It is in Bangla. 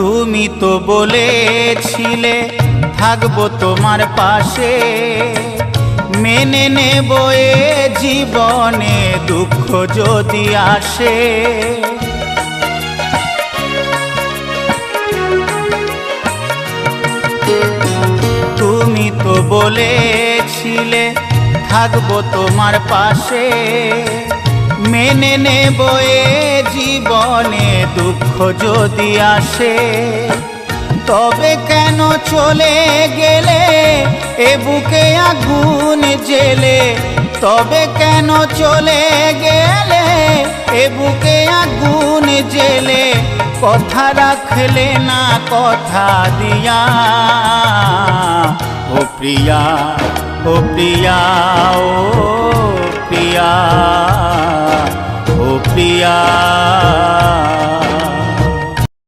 তুমি তো বলেছিলে থাকবো তোমার পাশে, মেনে নেব এ জীবনে দুঃখ যদি আসে। তুমি তো বলেছিলে থাকবো তোমার পাশে, মেনে নেব এ জীবনে দুঃখ যদি আসে। তবে কেন চলে গেলে এ বুকে আগুন জেলে, তবে কেন চলে গেলে এ বুকে আগুন জেলে, কথা রাখলে না কথা দিয়া। ও প্রিয়া, ও প্রিয়া, ও প্রিয়া, ও প্রিয়া।